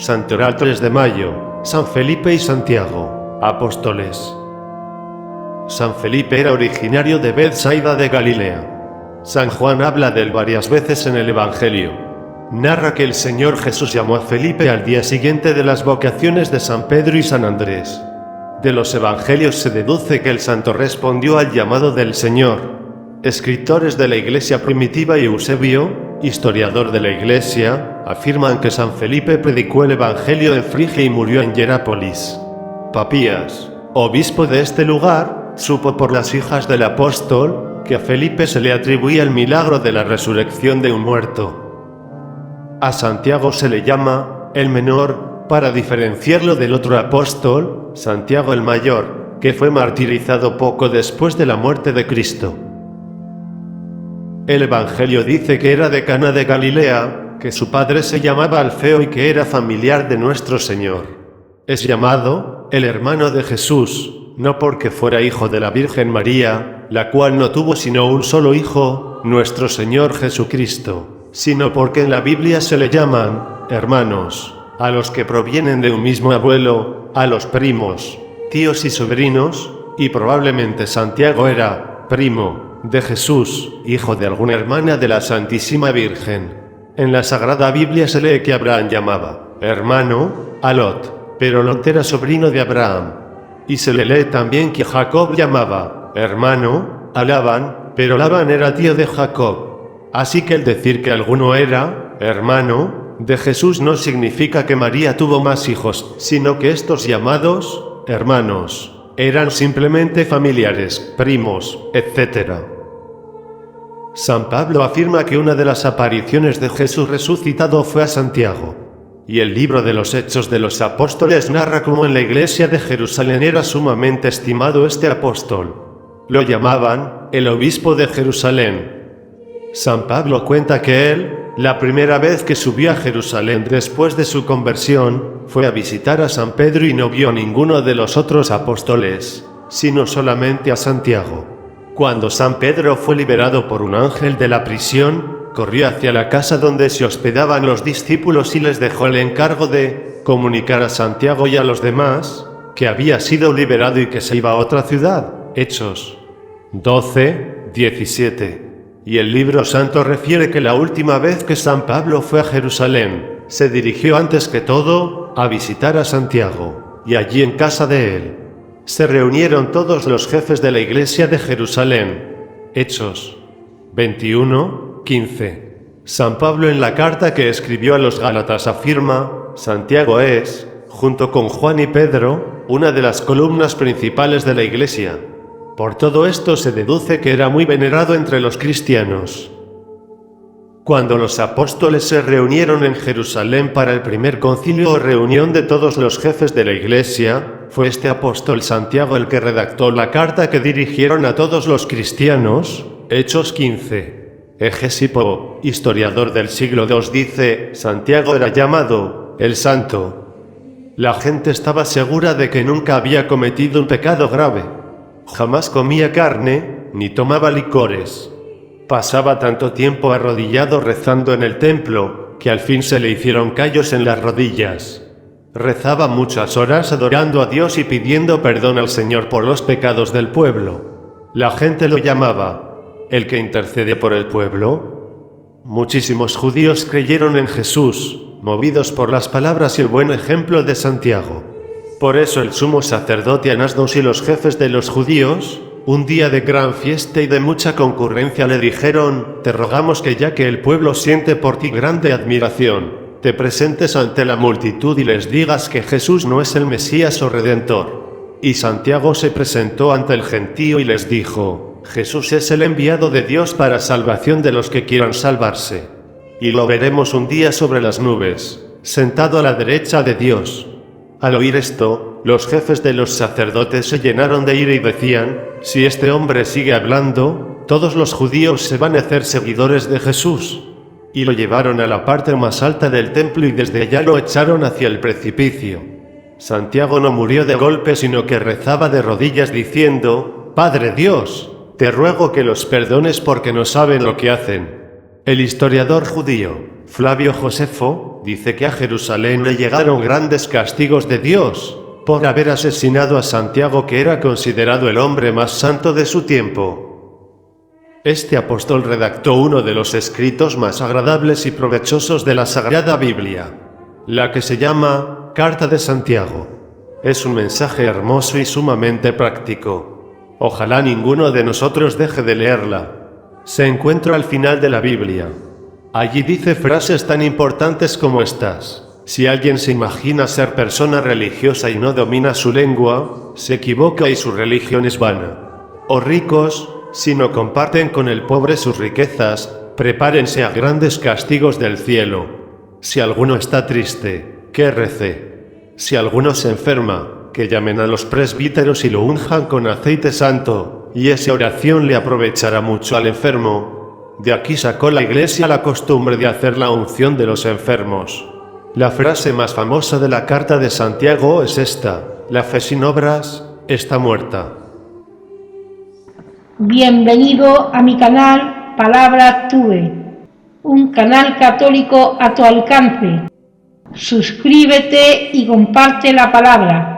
Santoral 3 de mayo, San Felipe y Santiago, apóstoles. San Felipe era originario de Betsaida de Galilea. San Juan habla de él varias veces en el Evangelio. Narra que el Señor Jesús llamó a Felipe al día siguiente de las vocaciones de San Pedro y San Andrés. De los Evangelios se deduce que el santo respondió al llamado del Señor. Escritores de la Iglesia primitiva y Eusebio, historiador de la Iglesia, afirman que San Felipe predicó el Evangelio en Frigia y murió en Hierápolis. Papías, obispo de este lugar, supo por las hijas del apóstol que a Felipe se le atribuía el milagro de la resurrección de un muerto. A Santiago se le llama el menor para diferenciarlo del otro apóstol, Santiago el mayor, que fue martirizado poco después de la muerte de Cristo. El Evangelio dice que era de Cana de Galilea, que su padre se llamaba Alfeo y que era familiar de nuestro Señor. Es llamado el hermano de Jesús, no porque fuera hijo de la Virgen María, la cual no tuvo sino un solo hijo, nuestro Señor Jesucristo, sino porque en la Biblia se le llaman hermanos a los que provienen de un mismo abuelo, a los primos, tíos y sobrinos, y probablemente Santiago era primo de Jesús, hijo de alguna hermana de la Santísima Virgen. En la Sagrada Biblia se lee que Abraham llamaba hermano a Lot, pero Lot era sobrino de Abraham. Y se le lee también que Jacob llamaba hermano a Labán, pero Labán era tío de Jacob. Así que el decir que alguno era hermano de Jesús no significa que María tuvo más hijos, sino que estos llamados hermanos eran simplemente familiares, primos, etc. San Pablo afirma que una de las apariciones de Jesús resucitado fue a Santiago, y el libro de los Hechos de los Apóstoles narra cómo en la iglesia de Jerusalén era sumamente estimado este apóstol. Lo llamaban el obispo de Jerusalén. San Pablo cuenta que él, la primera vez que subió a Jerusalén después de su conversión, fue a visitar a San Pedro y no vio a ninguno de los otros apóstoles, sino solamente a Santiago. Cuando San Pedro fue liberado por un ángel de la prisión, corrió hacia la casa donde se hospedaban los discípulos y les dejó el encargo de comunicar a Santiago y a los demás que había sido liberado y que se iba a otra ciudad. Hechos 12:17. Y el libro santo refiere que la última vez que San Pablo fue a Jerusalén, se dirigió antes que todo a visitar a Santiago, y allí en casa de él se reunieron todos los jefes de la iglesia de Jerusalén. Hechos 21:15. San Pablo en la carta que escribió a los Gálatas afirma: Santiago es, junto con Juan y Pedro, una de las columnas principales de la iglesia. Por todo esto se deduce que era muy venerado entre los cristianos. Cuando los apóstoles se reunieron en Jerusalén para el primer concilio o reunión de todos los jefes de la iglesia, fue este apóstol Santiago el que redactó la carta que dirigieron a todos los cristianos. Hechos 15. Hegesipo, historiador del siglo II, dice: Santiago era llamado el Santo. La gente estaba segura de que nunca había cometido un pecado grave. Jamás comía carne, ni tomaba licores. Pasaba tanto tiempo arrodillado rezando en el templo, que al fin se le hicieron callos en las rodillas. Rezaba muchas horas adorando a Dios y pidiendo perdón al Señor por los pecados del pueblo. La gente lo llamaba el que intercede por el pueblo. Muchísimos judíos creyeron en Jesús, movidos por las palabras y el buen ejemplo de Santiago. Por eso el sumo sacerdote Anasnos y los jefes de los judíos, un día de gran fiesta y de mucha concurrencia, le dijeron: te rogamos que ya que el pueblo siente por ti grande admiración, te presentes ante la multitud y les digas que Jesús no es el Mesías o Redentor. Y Santiago se presentó ante el gentío y les dijo: Jesús es el enviado de Dios para salvación de los que quieran salvarse. Y lo veremos un día sobre las nubes, sentado a la derecha de Dios. Al oír esto, los jefes de los sacerdotes se llenaron de ira y decían: si este hombre sigue hablando, todos los judíos se van a hacer seguidores de Jesús. Y lo llevaron a la parte más alta del templo y desde allá lo echaron hacia el precipicio. Santiago no murió de golpe, sino que rezaba de rodillas diciendo: Padre Dios, te ruego que los perdones porque no saben lo que hacen. El historiador judío Flavio Josefo dice que a Jerusalén le llegaron grandes castigos de Dios por haber asesinado a Santiago, que era considerado el hombre más santo de su tiempo. Este apóstol redactó uno de los escritos más agradables y provechosos de la Sagrada Biblia, la que se llama Carta de Santiago. Es un mensaje hermoso y sumamente práctico. Ojalá ninguno de nosotros deje de leerla. Se encuentra al final de la Biblia. Allí dice frases tan importantes como estas: si alguien se imagina ser persona religiosa y no domina su lengua, se equivoca y su religión es vana. O ricos, si no comparten con el pobre sus riquezas, prepárense a grandes castigos del cielo. Si alguno está triste, que rece. Si alguno se enferma, que llamen a los presbíteros y lo unjan con aceite santo, y esa oración le aprovechará mucho al enfermo. De aquí sacó la Iglesia la costumbre de hacer la unción de los enfermos. La frase más famosa de la Carta de Santiago es esta: la fe sin obras está muerta. Bienvenido a mi canal Palabra Tue, un canal católico a tu alcance. Suscríbete y comparte la palabra.